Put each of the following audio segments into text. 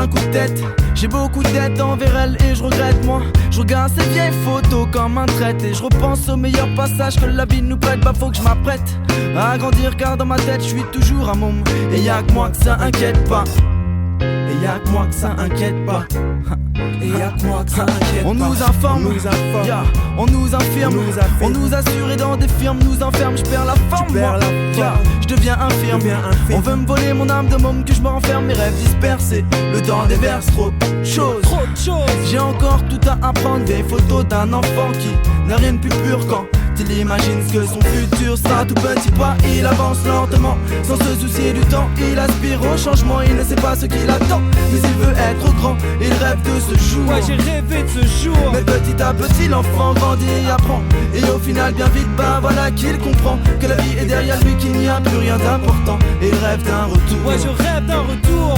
un coup de tête. J'ai beaucoup de dettes envers elle et je regrette moi. Je regarde ces vieilles photos comme un traite et je repense au meilleur passage que la vie nous prête. Bah faut que je m'apprête à grandir car dans ma tête je suis toujours un môme. Et y'a que moi que ça inquiète pas. Et y'a que moi que ça inquiète pas. Et y'a que moi que ça inquiète pas. On nous informe, yeah. On nous infirme, on nous assure et dans des firmes nous enferme. Je perds la forme, moi, yeah. Je deviens infirme. On veut me voler mon âme de môme que je me renferme. Mes rêves dispersés, le temps déverse trop de choses. J'ai encore tout à apprendre. Des photos d'un enfant qui n'a rien de plus pur quand il imagine ce que son futur sera. Tout petit pas, il avance lentement sans se soucier du temps. Il aspire au changement, il ne sait pas ce qu'il attend. Mais il veut être grand, il rêve de ce jour. Ouais, j'ai rêvé de ce jour. Mais petit à petit l'enfant grandit et apprend. Et au final bien vite, bah voilà qu'il comprend que la vie est derrière lui, qu'il n'y a plus rien d'important. Et il rêve d'un retour. Ouais, je rêve d'un retour.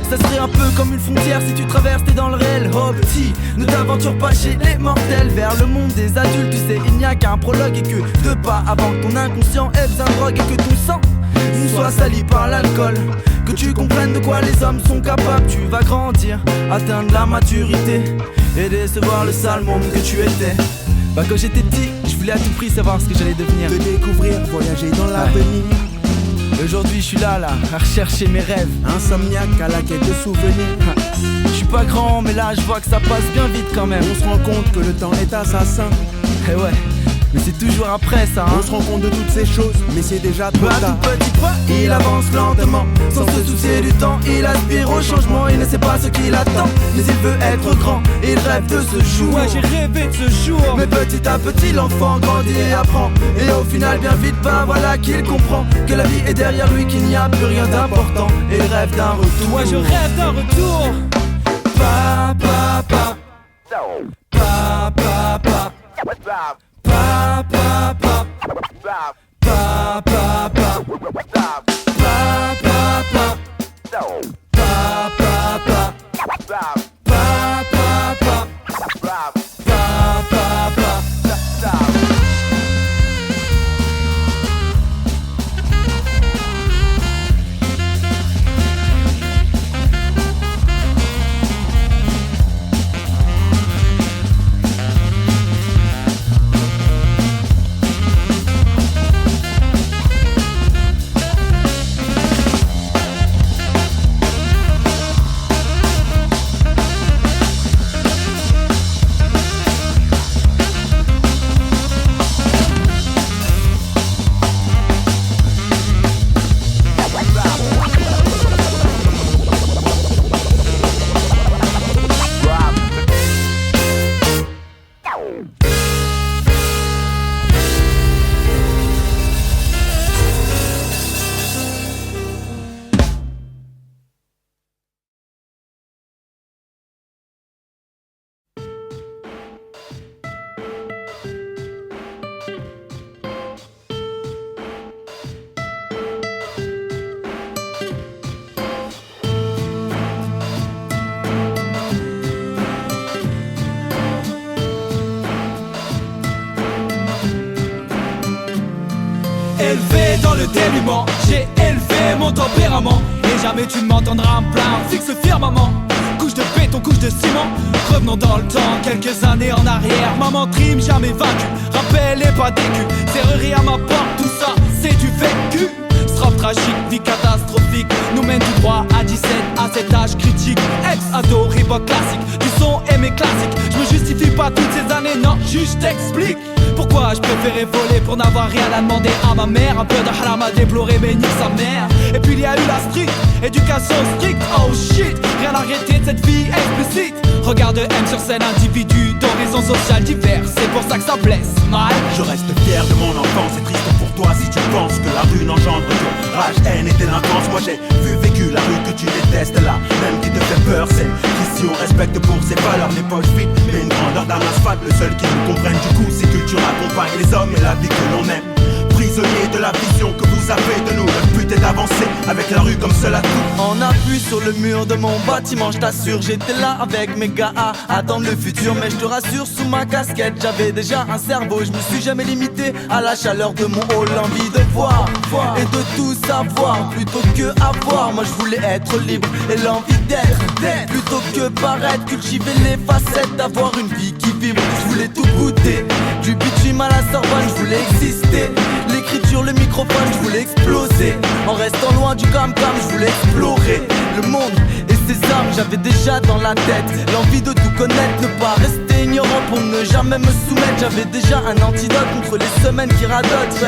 Ça serait un peu comme une frontière si tu traverses, t'es dans le réel. Oh petit, ne t'aventure pas chez les mortels. Vers le monde des adultes, tu sais, il n'y a qu'un prologue. Et que 2 pas avant que ton inconscient ait besoin de drogue. Et que ton sang ne soit sali par l'alcool. Que tu comprennes de quoi les hommes sont capables. Tu vas grandir, atteindre la maturité et décevoir le sale monde que tu étais. Bah quand j'étais petit, je voulais à tout prix savoir ce que j'allais devenir. De découvrir, voyager dans l'avenir. Aujourd'hui je suis là, à rechercher mes rêves. Insomniaque à la quête de souvenirs. Je suis pas grand mais là je vois que ça passe bien vite quand même. On se rend compte que le temps est assassin. Eh ouais, mais c'est toujours après ça hein. On se rend compte de toutes ces choses, mais c'est déjà trop tard. Tout petit pas, il avance lentement sans se soucier du temps, il aspire au changement. Il ne sait pas ce qu'il attend, mais il veut être grand, il rêve de ce jour. Ouais, j'ai rêvé de ce jour. Mais petit à petit l'enfant grandit et apprend. Et au final bien vite, bah voilà qu'il comprend que la vie est derrière lui, qu'il n'y a plus rien d'important. Et il rêve d'un retour. Ouais, je rêve d'un retour. Pa pa pa pa pa pa. Pa pa pa pa pa pa pa pa Élevé dans le dénuement, j'ai élevé mon tempérament. Et jamais tu m'entendras me plaindre, fixe firmament. Couche de béton, couche de ciment. Revenons dans le temps, quelques années en arrière. Maman trime, jamais vaincu. Rappel et pas d'écu. Serrerie à ma porte, tout ça, c'est du vécu. Strophe tragique, vie catastrophique. Nous mène tout droit à 17, à cet âge critique. Ex-ado, Reebok classique. Du son et mes classiques. Je me justifie pas toutes ces années, non, juste t'explique. Pourquoi je préférais voler pour n'avoir rien à demander à ma mère. Un peu de haram à déplorer mais nique sa mère. Et puis il y a eu la street, éducation stricte. Oh shit, rien à regretter de cette vie explicite. Regarde M sur scène, individu d'horizons sociales diverses. C'est pour ça que ça blesse mal. Je reste fier de mon enfance, c'est triste pour toi si tu penses que la rue n'engendre que rage, haine et délinquance. Moi j'ai vécu la rue que tu détestes là, même qui te fait peur. C'est qu'ici on respecte pour ses valeurs, les poches vides mais une grandeur d'un asphalte. Le seul qui nous comprenne du coup c'est culture accompagne les hommes et la vie que l'on aime. Prisonniers de la vision que vous avez de nous, le but but est d'avancer avec la rue comme seul atout. On appuie sur le mur de mon bâtiment, je t'assure, j'étais là avec mes gars à attendre le futur. Mais je te rassure, sous ma casquette, j'avais déjà un cerveau. Je me suis jamais limité à la chaleur de mon hall. L'envie de voir et de tout savoir plutôt que avoir. Moi je voulais être libre et l'envie d'être plutôt que paraître, cultiver les facettes, d'avoir une vie qui vibre. Je voulais tout goûter, du bitume à la Sorbonne, je voulais exister. L'écriture, le microphone, je voulais exploser. En restant loin du cam-cam, je voulais explorer le monde et ses armes. J'avais déjà dans la tête l'envie de tout connaître, ne pas rester ignorant pour ne jamais me soumettre. J'avais déjà un antidote contre les semaines qui radotent.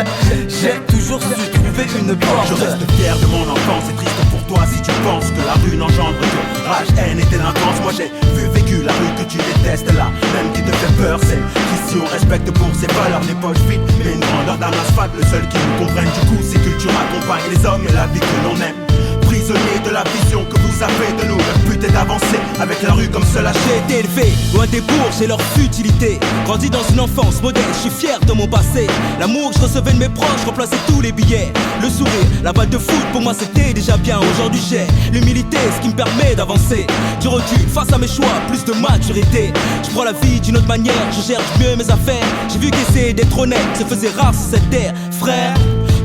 J'ai toujours su trouver une porte. Je reste fier de mon enfance, c'est triste pour toi si tu penses que la rue n'engendre que rage, haine et délinquance. Moi j'ai vécu la rue que tu détestes là, même qui te fait peur, celle qu'ici on respecte pour ses valeurs. Les poches vides, mais une grandeur d'un asphalte. Le seul qui nous comprenne du coup, c'est que tu accompagnes les hommes et la vie que l'on aime. Prisonnier de la vision que vous avez de nous, le but est d'avancer avec la rue comme seul achet. J'ai été élevé loin des bourges et leur futilité. Grandi dans une enfance modèle, je suis fier de mon passé. L'amour que je recevais de mes proches remplaçait tous les billets. Le sourire, la balle de foot, pour moi c'était déjà bien. Aujourd'hui j'ai l'humilité, ce qui me permet d'avancer. Du recul face à mes choix, plus de maturité. Je prends la vie d'une autre manière, je gère mieux mes affaires. J'ai vu qu'essayer d'être honnête se faisait rare sur cette terre. Frère,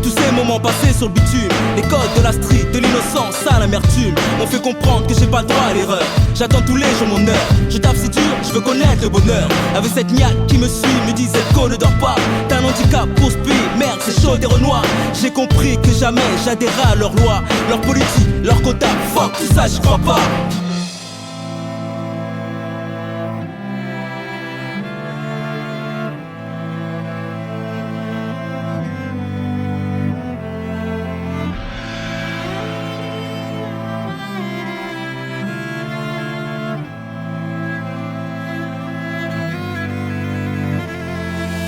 tous ces moments passés sur le bitume, les codes de la street, de l'innocence à l'amertume, m'ont fait comprendre que j'ai pas le droit à l'erreur. J'attends tous les jours mon heure, je tape si dur, je veux connaître le bonheur. Avec cette niaque qui me suit, me disait qu'on ne dort pas. T'as un handicap pour ce pays, merde c'est chaud des renois. J'ai compris que jamais j'adhérerai à leurs lois, leur politique, leur quota, fuck tout ça j'y crois pas.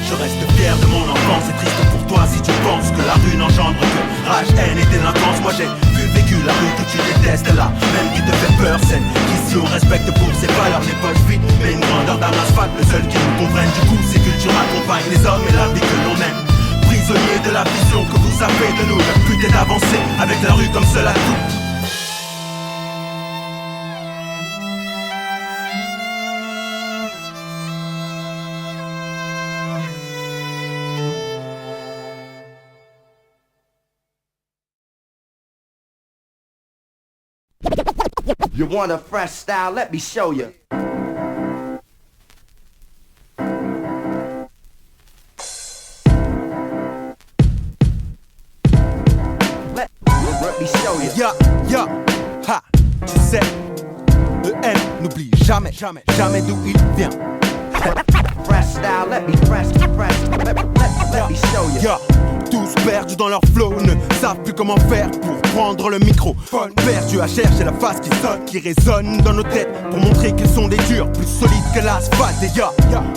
Je reste fier de mon enfance, c'est triste pour toi si tu penses que la rue n'engendre que rage, haine et délinquance. Moi j'ai vécu la rue que tu détestes là, même qui te fait peur, celle qu'ici on respecte pour ses valeurs. Les poches vides, mais une grandeur d'un asphalte. Le seul qui nous comprenne du coup, c'est que tu accompagnes les hommes et la vie que l'on aime. Prisonnier de la vision que vous avez de nous, le but est d'avancer avec la rue comme seul atout. You want a fresh style? Let me show you. Let me show you. Ya, ha, tu sais, EN n'oublie jamais, jamais d'où il vient. Fresh style, let me show you. Ya, tous perdus dans leur flow, ne savent plus comment faire pour prendre le micro. Perdus à chercher la face qui sonne, qui résonne dans nos têtes, pour montrer qu'ils sont des durs, plus solides que l'asphalte. Et ya,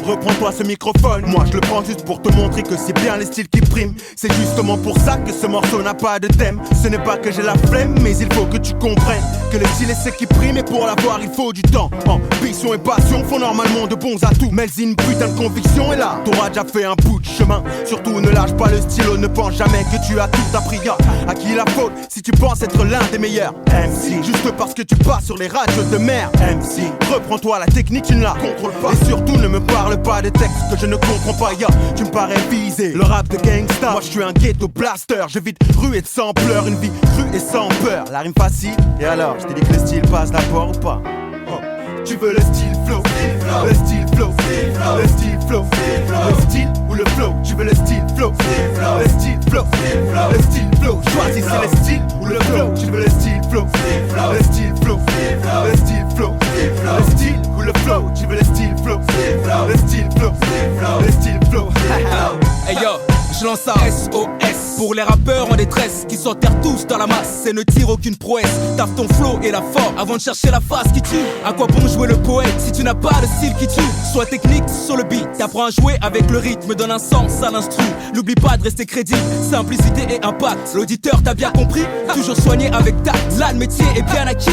reprends-toi ce microphone, moi je le prends juste pour te montrer que c'est bien les styles qui priment. C'est justement pour ça que ce morceau n'a pas de thème. Ce n'est pas que j'ai la flemme, mais il faut que tu comprennes que le style est ce qui prime, et pour l'avoir il faut du temps. Ambition et passion font normalement de bons atouts, mais une putain de conviction est là. T'auras déjà fait un bout de chemin, surtout ne lâche pas le stylo, ne pense jamais que tu as tout appris. À qui la faute si tu penses être l'un des meilleurs MC, juste parce que tu passes sur les radios de merde. MC, reprends-toi la technique, tu ne la contrôles pas. Et surtout ne me parle pas de textes que je ne comprends pas. Tu me parais visé, le rap de gangsta, moi je suis un ghetto blaster. Je vide rue et sans pleurs, une vie crue et sans peur. La rime facile, et alors, je t'ai dit que le style passe d'abord ou pas? Tu veux le style flow, le style flow, le style flow, le style ou le flow. Tu veux le style flow, le style flow, le style flow. Choisis c'est le style ou le flow. Tu veux le style flow, le style flow, le style flow, le style ou le flow. Tu veux le style flow, le style flow, le style flow. Hey yo, je lance un SOS pour les rappeurs en détresse qui s'enterrent tous dans la masse et ne tirent aucune prouesse. Taffe ton flow et la forme avant de chercher la face qui tue. À quoi bon jouer le poète si tu n'as pas de style qui tue? Sois technique sur le beat, t'apprends à jouer avec le rythme, donne un sens à l'instru. N'oublie pas de rester crédible, simplicité et impact. L'auditeur t'a bien compris, toujours soigné avec tact. Là le métier est bien acquis.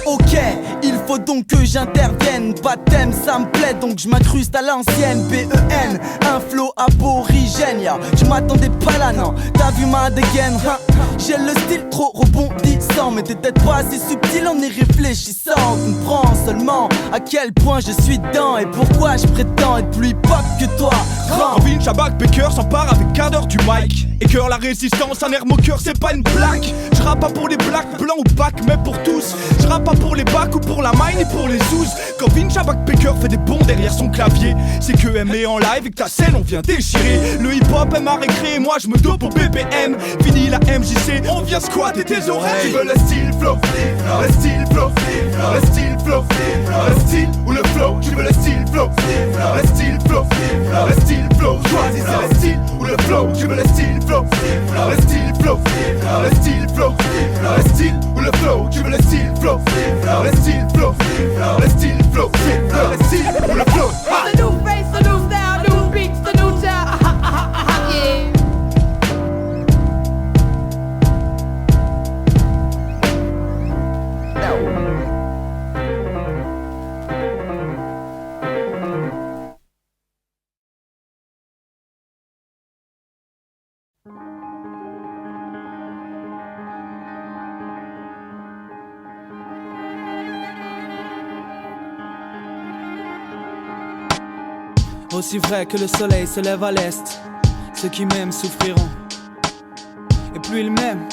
Ok, il faut donc que j'intervienne. Pas de thème, ça me plaît donc je m'incruste à l'ancienne. BEN, un flow aborigène. Tu m'as m'attendais pas là, non. T'as vu ma dégaine, hein? J'ai le style trop rebondissant, mais t'es peut-être pas assez subtil en y réfléchissant. On comprend seulement à quel point je suis dedans et pourquoi je prétends être plus hip-hop que toi. Quand Vince Shabak Baker s'empare avec quart d'heure du mic et cœur la résistance, un air moqueur, c'est pas une blague. Je rappe pas pour les blacks, blancs ou bacs, mais pour tous. Je rappe pas pour les bacs ou pour la mine et pour les zouz. Quand Vince Shabak Baker fait des bons derrière son clavier, c'est que aimer en live et que ta scène on vient déchirer. Le hip-hop aime à récréer, moi je me dope au BPM. Fini la MJC, on vient squatter tes oreilles. Tu veux le style flow, le style flow, le style flow, le style ou le flow. Tu veux le style flow, le style flow, le style flow. Choisis c'est le style ou le flow. Tu veux le style flow, le style flow, le style flow, le style ou le flow. Tu veux le style flow, le style flow, le style flow, le style ou le flow. It's a new face, a new style, new beats, the new child. Yeah. Aussi vrai que le soleil se lève à l'est, ceux qui m'aiment souffriront. Et plus ils m'aiment,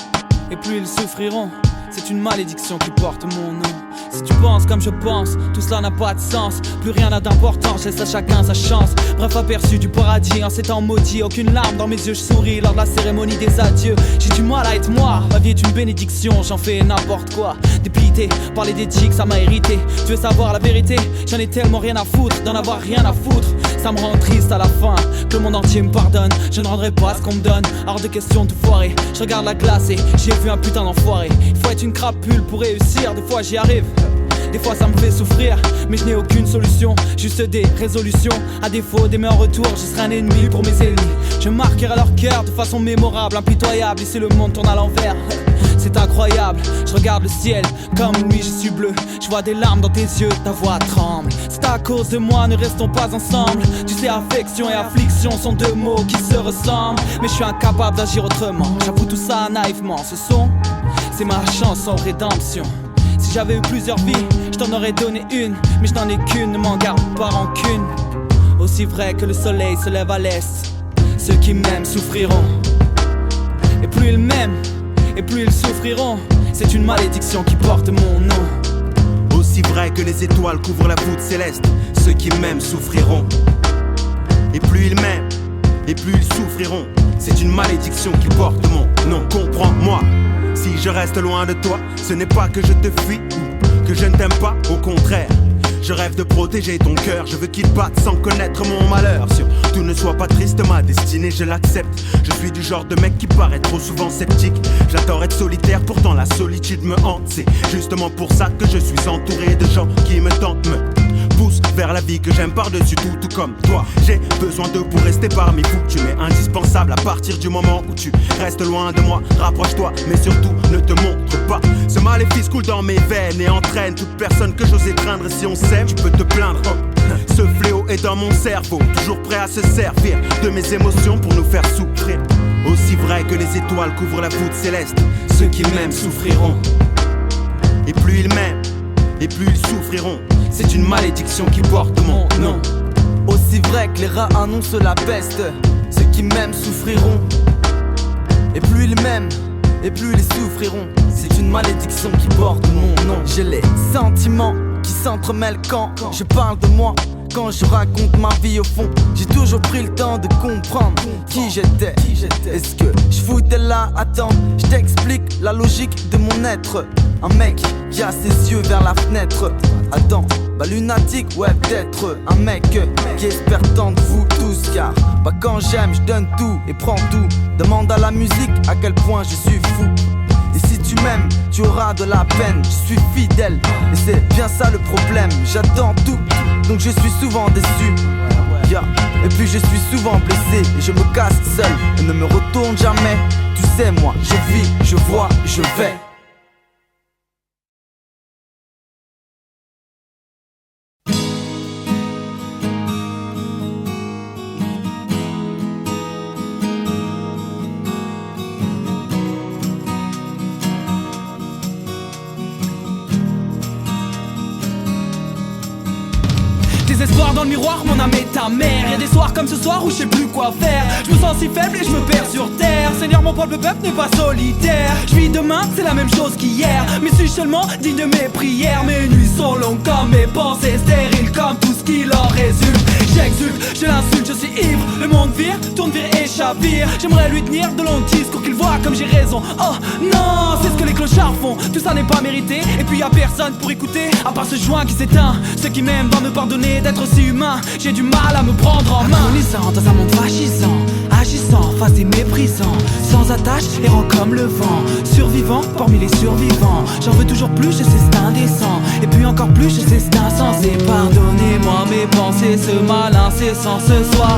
et plus ils souffriront. C'est une malédiction qui porte mon nom. Si tu penses comme je pense, tout cela n'a pas de sens. Plus rien n'a d'importance, laisse à chacun sa chance. Bref, aperçu du paradis en ces temps maudits. Aucune larme dans mes yeux, je souris lors de la cérémonie des adieux. J'ai du mal à être moi, ma vie est une bénédiction. J'en fais n'importe quoi, dépité, parler d'éthique ça m'a irrité. Tu veux savoir la vérité, j'en ai tellement rien à foutre d'en avoir rien à foutre. Ça me rend triste à la fin, que le monde entier me pardonne. Je ne rendrai pas ce qu'on me donne, hors de question de foirer. Je regarde la glace et j'y ai vu un putain d'enfoiré. Il faut être une crapule pour réussir, des fois j'y arrive. Des fois ça me fait souffrir, mais je n'ai aucune solution, juste des résolutions. À défaut d'aimer en retour, je serai un ennemi pour mes ennemis. Je marquerai leur cœur de façon mémorable, impitoyable. Et si le monde tourne à l'envers, c'est incroyable. Je regarde le ciel, comme lui je suis bleu. Je vois des larmes dans tes yeux, ta voix tremble. C'est à cause de moi, ne restons pas ensemble. Tu sais, affection et affliction sont deux mots qui se ressemblent. Mais je suis incapable d'agir autrement, j'avoue tout ça naïvement. Ce son, c'est ma chanson rédemption. Si j'avais eu plusieurs vies, je t'en aurais donné une. Mais je n'en ai qu'une, ne m'en garde pas rancune. Aussi vrai que le soleil se lève à l'est, ceux qui m'aiment souffriront. Et plus ils m'aiment, et plus ils souffriront. C'est une malédiction qui porte mon nom. Aussi vrai que les étoiles couvrent la voûte céleste, ceux qui m'aiment souffriront. Et plus ils m'aiment, et plus ils souffriront. C'est une malédiction qui porte mon nom. Comprends-moi, si je reste loin de toi, ce n'est pas que je te fuis ou que je ne t'aime pas, au contraire. Je rêve de protéger ton cœur, je veux qu'il batte sans connaître mon malheur. Surtout ne sois pas triste, ma destinée je l'accepte. Je suis du genre de mec qui paraît trop souvent sceptique. J'adore être solitaire, pourtant la solitude me hante. C'est justement pour ça que je suis entouré de gens qui me tentent, me poussent vers la vie que j'aime par-dessus tout comme toi. J'ai besoin d'eux pour rester parmi vous. Tu m'es indispensable à partir du moment où tu restes loin de moi. Rapproche-toi, mais surtout ne te montre pas. Ce maléfice coule dans mes veines et entraîne toute personne que j'ose étreindre. Si on s'aime, tu peux te plaindre. Ce fléau est dans mon cerveau, toujours prêt à se servir de mes émotions pour nous faire souffrir. Aussi vrai que les étoiles couvrent la voûte céleste, ceux qui m'aiment souffriront. Et plus ils m'aiment, et plus ils souffriront. C'est une malédiction qui porte mon nom. Aussi vrai que les rats annoncent la peste, ceux qui m'aiment souffriront. Et plus ils m'aiment, et plus ils souffriront. C'est une malédiction qui porte mon nom. J'ai les sentiments qui s'entremêlent quand je parle de moi. Quand je raconte ma vie au fond, j'ai toujours pris le temps de comprendre qui j'étais. Est-ce que je foutais là? Attends, je t'explique la logique de mon être. Un mec qui a ses yeux vers la fenêtre. Attends, bah lunatique, ouais peut-être. Un mec qui espère tant de vous tous. Car bah quand j'aime, je donne tout et prends tout. Demande à la musique à quel point je suis fou. Et si tu m'aimes, tu auras de la peine. Je suis fidèle, et c'est bien ça le problème. J'attends tout, donc je suis souvent déçu. Yeah. Et puis je suis souvent blessé, et je me casse seul et ne me retourne jamais. Tu sais moi, je vis, je vois, je vais. mais ta mère. Y'a des soirs comme ce soir où je sais plus quoi faire. Je me sens si faible et je me perds sur terre. Seigneur, mon propre peuple n'est pas solitaire. Je vis demain, c'est la même chose qu'hier. Mais suis seulement digne de mes prières. Mes nuits sont longues comme mes pensées, stériles comme tout ce qui leur résulte. J'exulte, je l'insulte, je suis ivre. Le monde vire, tourne, vire et chavire. J'aimerais lui tenir de longs discours qu'il voit comme j'ai raison. Oh non, c'est ce que les clochards font. Tout ça n'est pas mérité. Et puis y'a personne pour écouter, à part ce joint qui s'éteint. Ceux qui m'aiment doivent me pardonner d'être aussi humain. J'ai du mal à me prendre en main. Agonisant dans un monde fascisant, agissant face des méprisants, sans attache, errant comme le vent, survivant parmi les survivants. J'en veux toujours plus, je sais c'est indécent. Et puis encore plus, je sais c'est insensé. Pardonnez-moi mes pensées, ce mal incessant ce soir.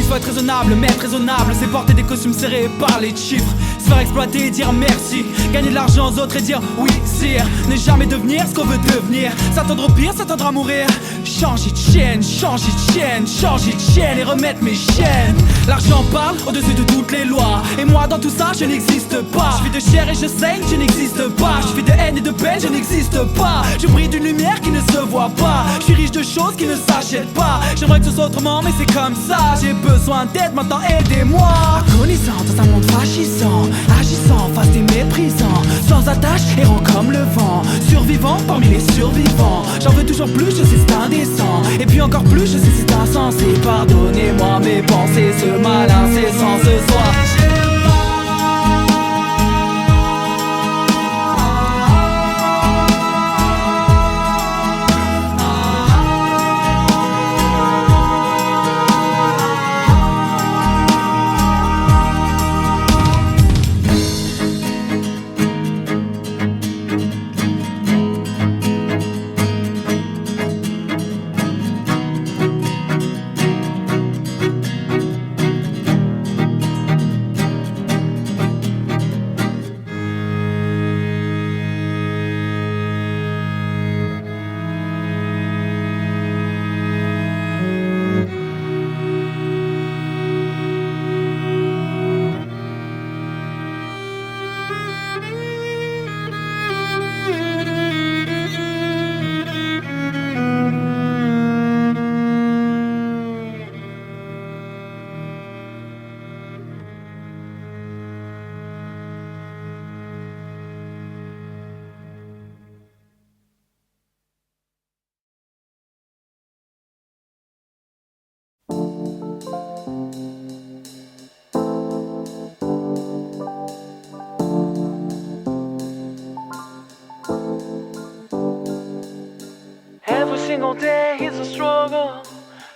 Faut être raisonnable, mais être raisonnable, c'est porter des costumes serrés par les chiffres. Se faire exploiter et dire merci. Gagner de l'argent aux autres et dire oui sire. Ne jamais devenir ce qu'on veut devenir. S'attendre au pire, s'attendre à mourir. Changer de chaîne, changer de chaîne, changer de chaîne et remettre mes chaînes. L'argent parle au-dessus de toutes les lois. Et moi dans tout ça je n'existe pas. Je vis de chair et je saigne, je n'existe pas. Je vis de haine et de peine, je n'existe pas. Je brille d'une lumière qui ne se voit pas. Je suis riche de choses qui ne s'achètent pas. J'aimerais que ce soit autrement mais c'est comme ça. J'ai besoin d'aide, maintenant aidez-moi. Agonisant dans un monde fascisant, agissant face des méprisants, sans attache, errant comme le vent, survivant parmi les survivants. J'en veux toujours plus, je sais c'est indécent. Et puis encore plus, je sais c'est insensé. Pardonnez-moi mes pensées, ce mal incessant ce soir. Every single day is a struggle.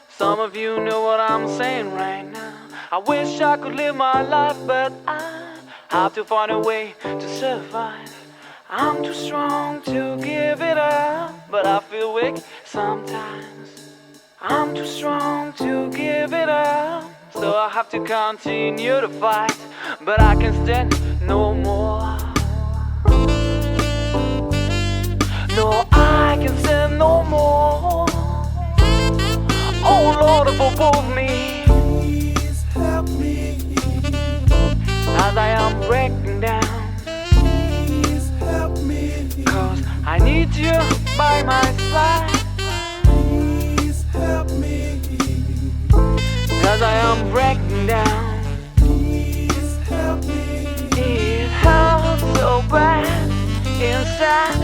Some of you know what I'm saying right now. I wish I could live my life, but I have to find a way to survive. I'm too strong to give it up, but I feel weak sometimes. I'm too strong to give it up, so I have to continue to fight. But I can stand no more. No, I can stand no more. Oh Lord, forgive me. Please help me. As I am breaking down. Please help me. 'Cause I need you by my side. Please help me. As I am breaking down. Please help me. It hurts so bad inside.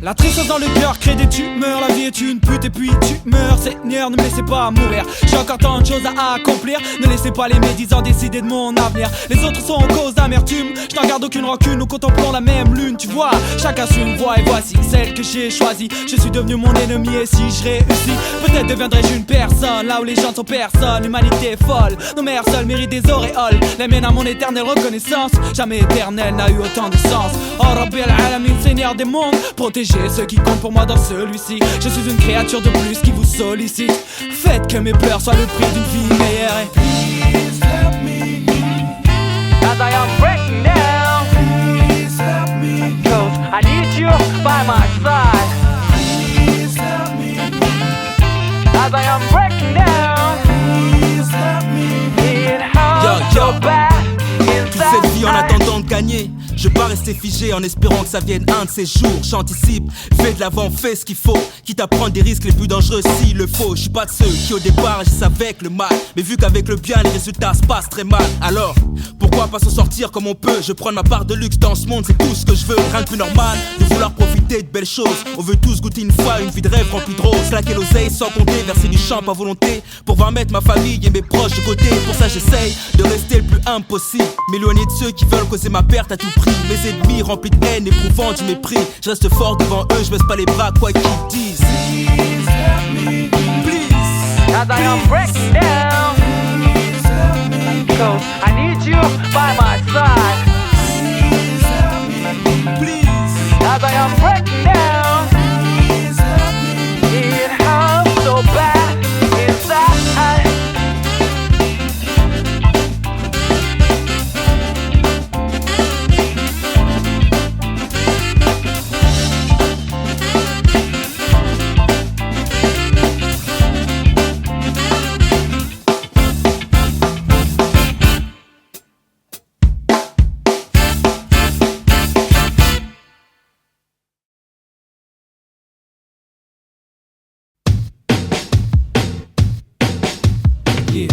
La tristesse dans le cœur crée des tumeurs. La vie est une pute et puis tu meurs. Seigneur, ne me laissez pas mourir. J'ai encore tant de choses à accomplir. Ne laissez pas les médisants décider de mon avenir. Les autres sont en cause d'amertume. Je n'en garde aucune rancune. Nous contemplons la même lune. Tu vois, chacun suit une voie et voici celle que j'ai choisie. Je suis devenu mon ennemi et si je réussis, peut-être deviendrai-je une personne. Là où les gens sont personne, l'humanité est folle. Nos mères seules méritent des auréoles. Les miennes à mon éternelle reconnaissance. Jamais éternel n'a eu autant de sens. Oh Rabbi al-Alamin, Seigneur des mondes, protégez ceux qui comptent pour moi dans celui-ci. Je suis une créature de plus qui vous sollicite. Faites que mes pleurs soient le prix d'une vie meilleure. Please help me. As I am breaking down. Please help me. 'Cause I need you by my side. Please help me. As I am breaking down, Please help me. it hurts Yo, yo. so bad Toute cette vie en inside. attendant de gagner, je vais pas rester figé en espérant que ça vienne un de ces jours. J'anticipe, fais de l'avant, fais ce qu'il faut, quitte à prendre des risques les plus dangereux s'il le faut. Je suis pas de ceux qui au départ agissent avec le mal, mais vu qu'avec le bien les résultats se passent très mal. Alors, pourquoi pas s'en sortir comme on peut? Je prends ma part de luxe dans ce monde, c'est tout ce que je veux. Rien de plus normal de vouloir profiter de belles choses. On veut tous goûter une fois une vie de rêve remplie de roses. Claquer l'oseille sans compter, verser du champ à volonté, pour pouvoir mettre ma famille et mes proches de côté. Pour ça j'essaye de rester le plus humble possible, m'éloigner de ceux qui veulent causer ma perte à tout prix. Mes ennemis remplis de haine, éprouvant du mépris. Je reste fort devant eux, je baisse pas les bras quoi qu'ils disent. Please help me. Please, As I am breaking down, Please help me. cause I need you by my side. Please help me. please. As I am breaking down, Please help me. it hurts so bad inside. Yeah.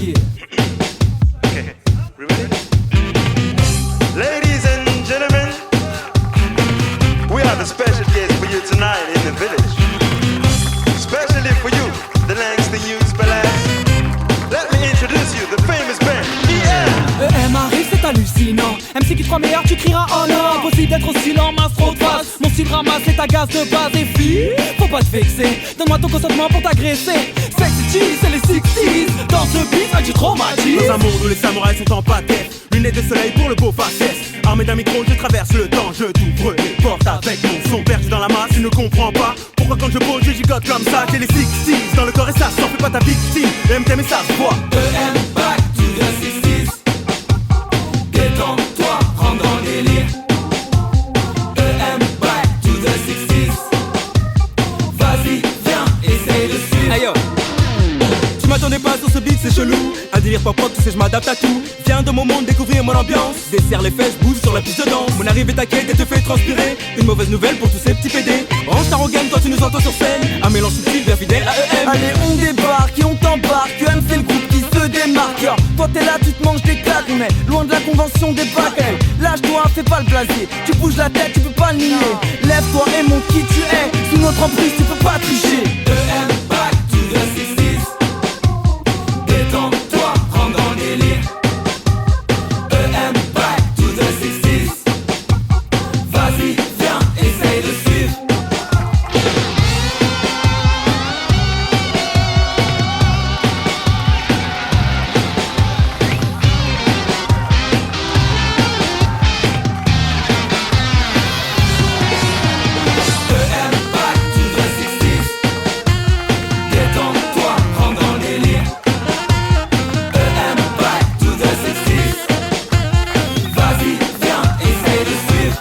Yeah. Ladies and gentlemen, we have a special guest for you tonight in the village. Especially for you, the Langston Youth Palace. Let me introduce you, the famous band, EM. EM arrive, c'est hallucinant. MC qui te croit meilleur, tu crieras oh non. Impossible d'être aussi lent, mince, trop de face. Mon style ramasse et ta gaz de base. Et fille, faut pas te vexer. Donne-moi ton consentement pour t'agresser. Sexy cheese, c'est les 60s. Dans ce beat, tu traumatises. Dans un monde où les samouraïs sont en pâté, lunettes de soleil pour le beau faciès. Armé d'un micro, je traverse le temps, je t'ouvre les portes avec mon son perdu dans la masse. Tu ne comprends pas pourquoi quand je pose, je gigote comme ça. J'ai les 60s dans le corps et ça sort, fais pas ta victime. MTM et ça se voit. EM back to the 60s. Détends-toi, rentre dans le délire. EM back to the 60s. Vas-y, viens, essaye de suivre. Hey yo, tu m'attendais pas sur ce beat, c'est chelou. Un délire pas propre, tu sais, je m'adapte à tout. Viens de mon monde découvrir mon ambiance. Desserre les fesses, bouge sur la piste de danse. Mon arrivée t'inquiète et te fait transpirer. Une mauvaise nouvelle pour tous ces petits PD. Range ta rengaine quand tu nous entends sur scène. Un mélange subtil bien fidèle à EM. Allez, on débarque et on t'embarque. UM, c'est le groupe qui se démarque. Toi, t'es là, tu te manges des claques, mais loin de la convention des bacs. Lâche-toi, fais pas le blasier. Tu bouges la tête, tu peux pas le nier. Lève-toi et montre qui tu es. Sous notre emprise, tu peux pas tricher. EM back to the 60s. Détends-toi, rentre dans le délire. EM back to the 60s. Vas-y, viens, essaye de suivre. EM back to the 60s. Détends-toi, rentre dans le délire. EM back to the 60s. Vas-y, viens, essaye de suivre.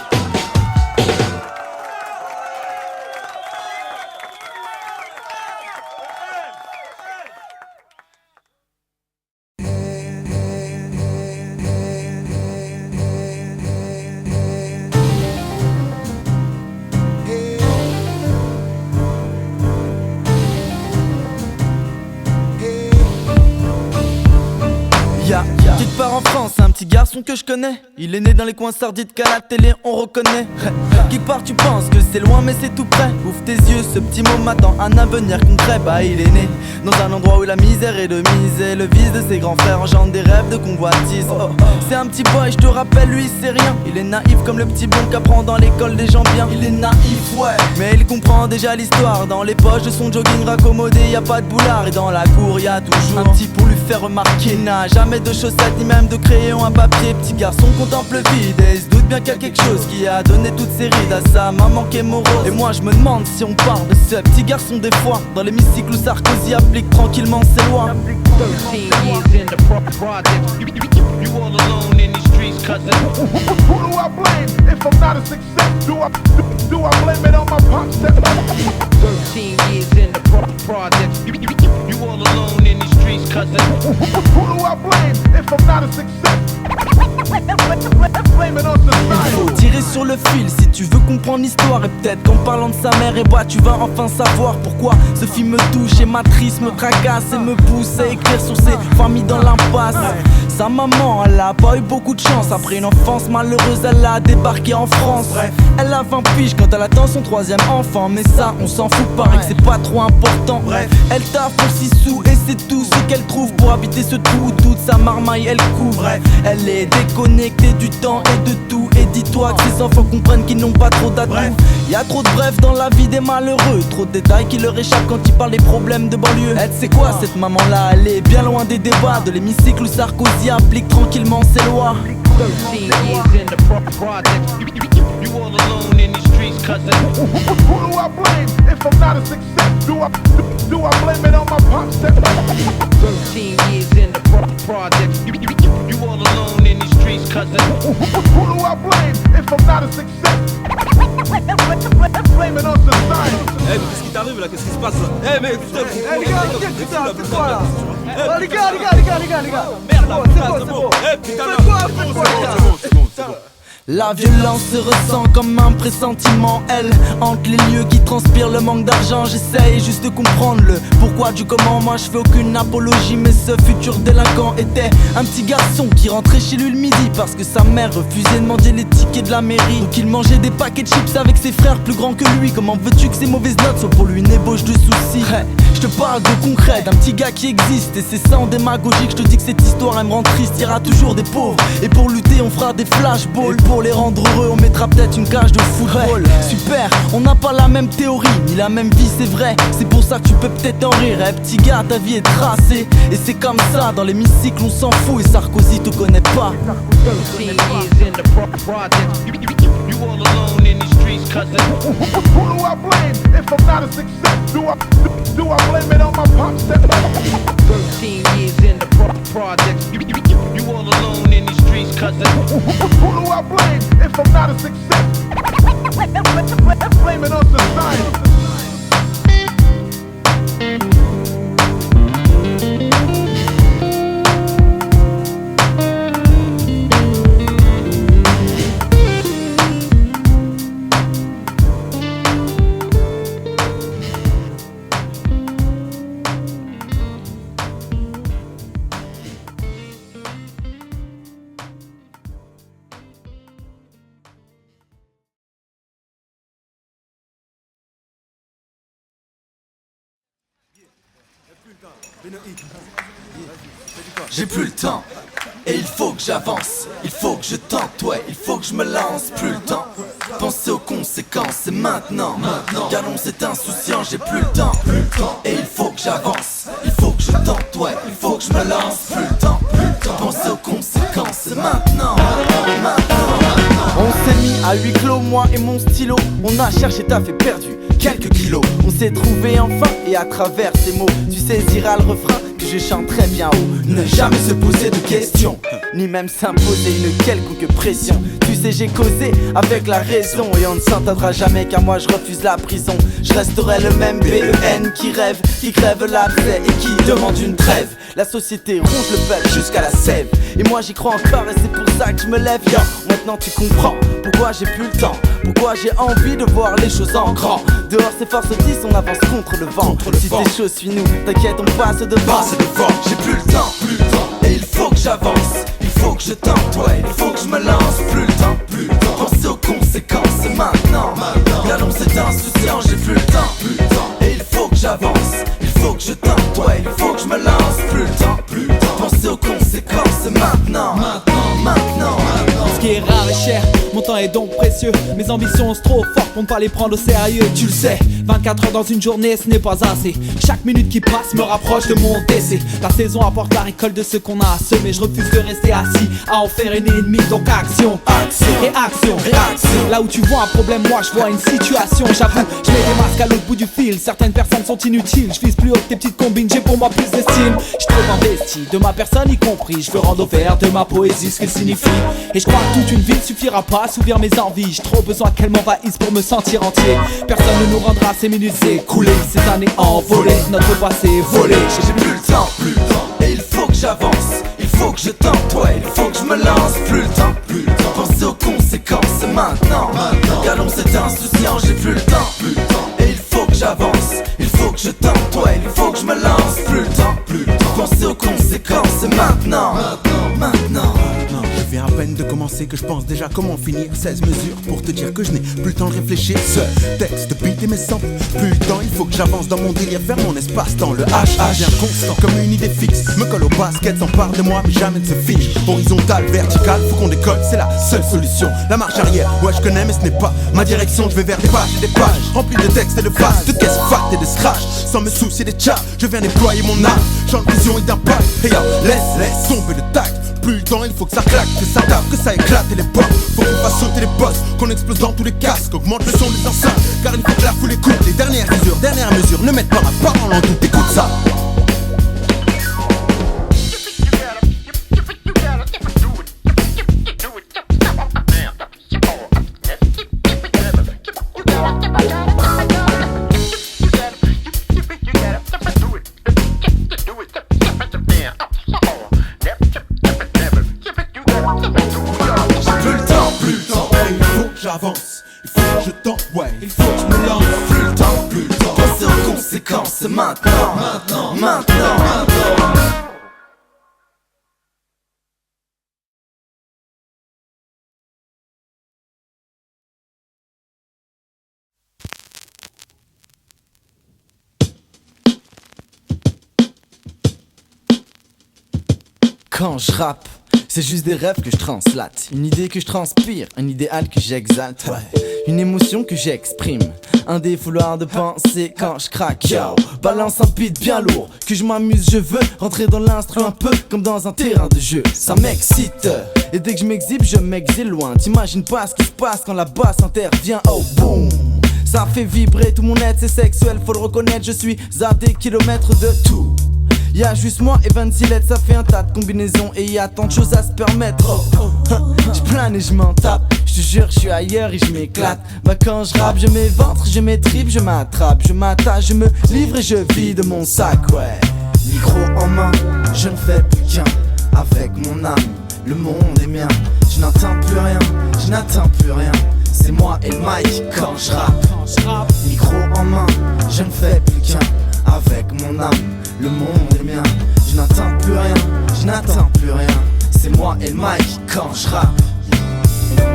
Petite part en France, un petit garçon que je connais. Il est né dans les coins sardites qu'à la télé on reconnaît. Quelque part tu penses que c'est loin mais c'est tout près. Ouvre tes yeux, ce petit mot m'attend un avenir concret. Bah il est né dans un endroit où la misère est de mise. Et le vice de ses grands frères engendre des rêves de convoitise. C'est un petit boy, je te rappelle, lui c'est rien. Il est naïf comme le petit bon qu'apprend dans l'école des gens bien. Il est naïf, ouais, mais il comprend déjà l'histoire. Dans les poches de son jogging raccommodé, y a pas de boulard. Et dans la cour y a toujours un petit pour lui faire remarquer. Il n'a jamais de chaussettes ni même de crayon à papier. Petit garçon contemple le vide et il se doute bien qu'il y a quelque chose qui a donné toutes ces rides. bride à sa maman qui est morose. Et moi je me demande si on parle de ce petit garçon des fois dans l'hémicycle où Sarkozy applique tranquillement ses lois. 13 years in the project. You all alone in these streets, cousin. Who do I blame if I'm not a success? Do I blame it on my pops? 13 years in the project. You all alone in these streets, cousin. Who do I blame if I'm not a success? Blame it on Il faut society. tirer sur le fil si tu veux comprendre l'histoire. Et peut-être qu'en parlant de sa mère, et bah tu vas enfin savoir pourquoi ce film me touche et m'attriste, me tracasse et me pousse à écrire sur ses familles dans l'impasse. Sa maman, elle a pas eu beaucoup de chance. Après une enfance malheureuse, elle a débarqué en France. Elle a 20 piges quand elle attend son 3e enfant. Mais ça, on s'en fout, paraît que c'est pas trop important. Elle taffe pour 6 sous et c'est tout ce qu'elle trouve pour habiter ce trou où toute sa marmaille elle couvre. Elle est déconnectée du temps et de tout. Et dis-toi que ces enfants comprennent qu'ils n'ont pas trop d'atouts. Y a trop de brefs dans la vie des malheureux. Trop de détails qui leur échappent quand ils parlent des problèmes de banlieue. Elle sait quoi cette maman là, elle est bien loin des débats de l'hémicycle où Sarkozy applique tranquillement ses lois. 13 years in the project. You all alone in these streets, cousin. Who do I blame if I'm not a success? Do I blame it on my pops? 13 years in the project. You all alone in these streets, cousin. Who do I blame if I'm not a success? Blame it on society. Eh, mais qu'est-ce qui t'arrive là? Qu'est-ce qui se passe là? Eh, mais putain, les gars, faites quoi là? Les gars. merde là, putain, c'est bon. Eh, putain, là, C'est bon. La violence se ressent comme un pressentiment. Elle hante les lieux qui transpirent le manque d'argent. J'essaye juste de comprendre le pourquoi du comment. Moi je fais aucune apologie, mais ce futur délinquant était un petit garçon qui rentrait chez lui le midi parce que sa mère refusait de manger les tickets de la mairie. Donc il mangeait des paquets de chips avec ses frères plus grands que lui. Comment veux-tu que ces mauvaises notes soient pour lui une ébauche de soucis? Je te parle de concret, d'un petit gars qui existe. Et c'est sans démagogie que je te dis que cette histoire elle me rend triste. Il y aura toujours des pauvres, et pour lutter on fera des flashballs. Pour les rendre heureux on mettra peut-être une cage de football. Super, on n'a pas la même théorie ni la même vie, c'est vrai. C'est pour ça que tu peux peut-être en rire. Eh petit gars, ta vie est tracée. Et c'est comme ça, dans l'hémicycle on s'en fout. Et Sarkozy te connaît pas. 13 years in the project. You all alone in these streets, cousin. Who do I blame if I'm not a success? Do I blame it on my pops? 13 years in the project. You all alone in these streets, cousin. Who do I blame if I'm not a success? Blame it on society. J'ai plus le temps, et il faut que j'avance. Il faut que je tente, ouais, il faut que je me lance. Plus le temps, penser aux conséquences, c'est maintenant. Gardons cet insouciant, j'ai plus le temps. Et il faut que j'avance, il faut que je tente, ouais, il faut que je me lance. Plus le temps, penser aux conséquences, c'est maintenant. On s'est mis à huis clos, moi et mon stylo. On a cherché, t'as fait perdu quelques kilos. On s'est trouvé enfin, et à travers ces mots, tu saisiras le refrain que je chante très bien haut. Ne jamais se poser de questions, ni même s'imposer une quelconque pression. Tu sais j'ai causé avec la raison, et on ne s'entendra jamais car moi je refuse la prison. Je resterai le même BEN qui rêve, qui crève l'abcès et qui demande une trêve. La société ronge le peuple jusqu'à la sève, et moi j'y crois encore et c'est pour ça que je me lève. Yo, maintenant tu comprends pourquoi j'ai plus le temps, pourquoi j'ai envie de voir les choses en grand. Dehors c'est force 10, on avance contre le vent. Si t'es chaud suis-nous, t'inquiète on passe devant. J'ai plus le temps, et il faut que j'avance. Il faut que je tente, ouais, il faut que je me lance. Plus le temps, penser aux conséquences, c'est maintenant. Gardons cet insouciant, j'ai plus le temps, et il faut que j'avance. Il faut que je tente, ouais, il faut que je me lance. Plus le temps, penser aux conséquences, c'est maintenant. Ce qui est rare et cher, mon temps est est donc précieux. Mes ambitions sont trop fortes pour ne pas les prendre au sérieux. Tu le sais, 24 heures dans une journée ce n'est pas assez. Chaque minute qui passe me rapproche de mon décès. La saison apporte la récolte de ce qu'on a semé. Je refuse de rester assis à en faire une ennemie. Donc action, action et action, réaction. Là où tu vois un problème, moi je vois une situation. J'avoue, je mets des masques à l'autre bout du fil. Certaines personnes sont inutiles. Je vise plus haut que tes petites combines, j'ai pour moi plus d'estime. Je trop investi, de ma personne y compris. Je veux rendre au vert de ma poésie ce qu'elle signifie. Et je crois que toute une vie ne suffira pas à assouvir mes envies. J'ai trop besoin qu'elle m'envahisse pour me sentir entier. Personne ne nous rendra ces minutes écoulées, ces années envolées, notre passé volé. J'ai plus le temps, et il faut que j'avance. Il faut que je tente, ouais, il faut que je me lance. Plus le temps, pensez aux conséquences maintenant. Gardons cette insouciant, j'ai plus le temps, et il faut que j'avance. Il faut que je tente, ouais, il faut que je me lance. Plus le temps, pensez aux conséquences maintenant. Je viens à peine de commencer que je pense déjà comment finir. 16 mesures pour te dire que je n'ai plus le temps de réfléchir. Ce texte, beat et mes samples, plus le temps, il faut que j'avance dans mon délire vers mon espace dans le HH inconstant. Comme une idée fixe, me colle au basket, s'empare de moi mais jamais ne se fiche. Horizontal, vertical, faut qu'on décolle, c'est la seule solution. La marche arrière, ouais je connais mais ce n'est pas ma direction. Je vais vers des pages et des pages, remplies de textes et de phrases, de caisses fat et de scratch. Sans me soucier des chats, je viens déployer mon art. Champ de vision et d'impact, hey yo, laisse tomber le tact. Plus le temps, il faut que ça claque, que ça tape, que ça éclate et les portes. Faut qu'on fasse sauter les postes, qu'on explose dans tous les casques, augmente le son des enceintes. Car il faut que la foule écoute les dernières mesures. Ne mettent pas ma parole en doute, écoute ça. J'avance, il faut que je tente, ouais, il faut que je me lance. Plus le temps, pensez aux conséquences maintenant. Quand je rappe, c'est juste des rêves que je translate, une idée que je transpire, un idéal que j'exalte, ouais. Une émotion que j'exprime, un défouloir de pensée quand je craque, yo. Balance un beat bien lourd, que je m'amuse, je veux rentrer dans l'instru un peu comme dans un terrain de jeu. Ça m'excite, et dès que je m'exhibe, je m'exile loin. T'imagines pas ce qui se passe quand la basse intervient, oh boom. Ça fait vibrer tout mon être, c'est sexuel, faut le reconnaître, je suis à des kilomètres de tout. Y'a juste moi et 26 lettres, ça fait un tas de combinaisons et y'a tant de choses à se permettre. J'plane et j'm'en tape, j'te jure j'suis ailleurs et j'm'éclate. Bah quand j'rappe je m'éventre, je m'étripe, je m'attrape, je m'attache, je me livre et je vis de mon sac, ouais. Micro en main, je ne fais plus qu'un avec mon âme, le monde est mien. Je n'entends plus rien, je n'attends plus rien. C'est moi et le mic quand j'rappe. Micro en main, je ne fais plus qu'un avec mon âme, le monde est mien. Je n'entends plus rien, je n'attends plus rien. C'est moi et le mic quand je rappe.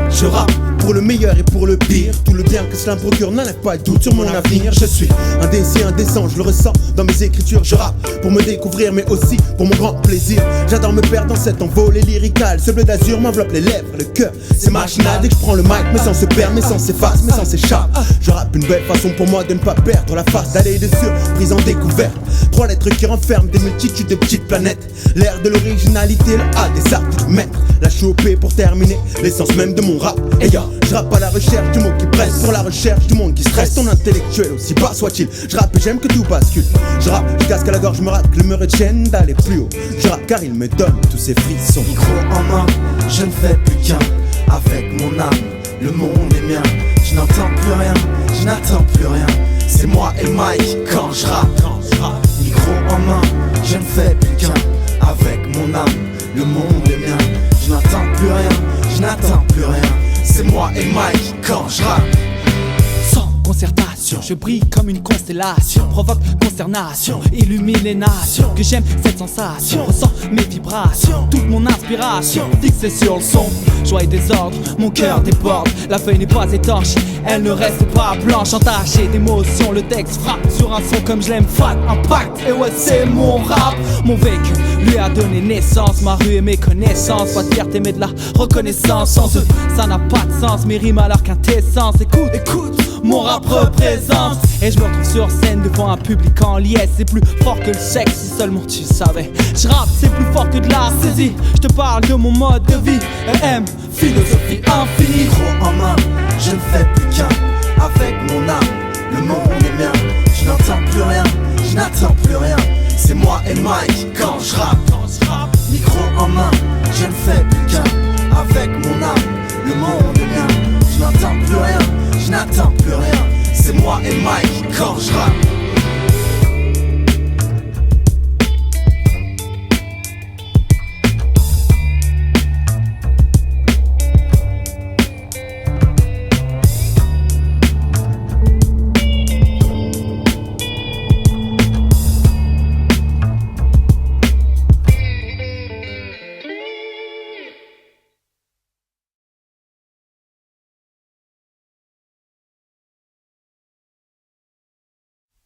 Je rappe pour le meilleur et pour le pire. Tout le bien que cela me procure n'enlève pas de doute sur mon avenir. Je suis indécis, indécent, je le ressens dans mes écritures. Je rappe pour me découvrir mais aussi pour mon grand plaisir. J'adore me perdre dans cet envolée lyrical. Ce bleu d'azur m'enveloppe les lèvres, le cœur, c'est machinal. Dès que je prends le mic, mes sens se perdent, mes sens s'effacent, mes sens s'échappent. Je rappe une belle façon pour moi de ne pas perdre la face, d'aller de surprise en découverte. Trois lettres qui renferment des multitudes de petites planètes. L'air de l'originalité, le A des arts du maître. La chopée pour terminer l'essence même de mon rap. Et yo, je rappe à la recherche du mot qui presse, pour la recherche du monde qui stresse. Ton intellectuel aussi bas soit-il. Je rappe et j'aime que tout bascule. Je rappe, je casque à la gorge, je me rappe que le me retienne d'aller plus haut. Je rappe car il me donne tous ces frissons. Micro en main, je ne fais plus qu'un avec mon âme, le monde est mien. Je n'entends plus rien, je n'attends plus rien. C'est moi et le mic quand je rappe. Micro en main, je ne fais plus qu'un avec mon âme, le monde est mien. Je n'entends plus rien, je n'attends plus rien. C'est moi et le mic quand je rappe. Sans concertation nation. Je brille comme une constellation, provoque consternation, illumine les nations. Que j'aime cette sensation, ressens mes vibrations, toute mon inspiration fixée sur le son. Joie et désordre, mon cœur déborde. La feuille n'est pas étanche, elle ne reste pas blanche. Entachée d'émotions, le texte frappe sur un son comme je l'aime, fat, impact. Et ouais, c'est mon rap. Mon vécu lui a donné naissance, ma rue et mes connaissances. Pas de fierté mais de la reconnaissance. Sans eux, ça n'a pas de sens. Mes rimes à leur quintessence. Écoute, mon rap représente. Et je me retrouve sur scène devant un public en liesse. C'est plus fort que le sexe, si seulement tu savais. Je rappe, c'est plus fort que de la saisie. Je te parle de mon mode de vie. EM, philosophie infinie. Micro en main, je ne fais plus qu'un avec mon âme. Le monde est mien, je n'entends plus rien, je n'attends plus rien. C'est moi et Mike quand je rappe. Micro en main, je ne fais plus qu'un avec mon âme. Le monde est mien, je n'entends plus rien, je n'attends plus rien. C'est moi et Mike quand je rappe.